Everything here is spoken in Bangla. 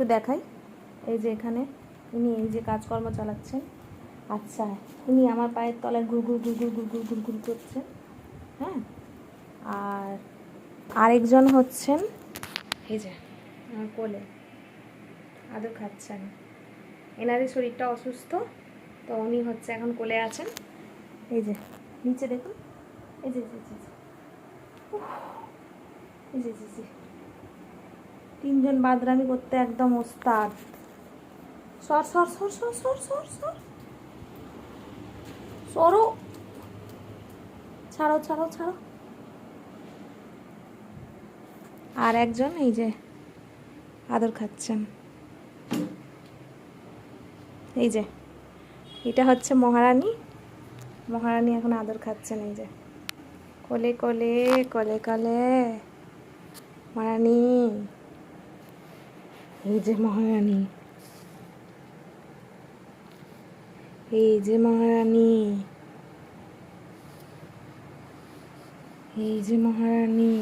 একটু দেখাই। এই যে এখানে ইনি এই যে কাজকর্ম চালাচ্ছেন। আচ্ছা, ইনি আমার পায়ের তলায় ঘুর ঘুর ঘুর ঘুর ঘুর ঘুর ঘুর ঘুর করছেন। হ্যাঁ, আর আরেকজন হচ্ছেন এই যে আমার কোলে আদর খাচ্ছেন। এনারই শরীরটা অসুস্থ, তো উনি হচ্ছে এখন কোলে আছেন। এই যে নিচে দেখুন, এই যে এই যে তিনজন বাদরামি করতে একদম ওস্তাদ। সর সর সর সর সর সর সর সরো, ছাড়ো ছাড়ো ছাড়ো। আর একজন এই যে আদর খাচ্ছেন। এই যে এটা হচ্ছে মহারানী। মহারানী এখন আদর খাচ্ছেন। এই যে কোলে কোলে কোলে কোলে মহারানী। এই যে মহারানী, এই যে মহারানী, এই যে মহারানী।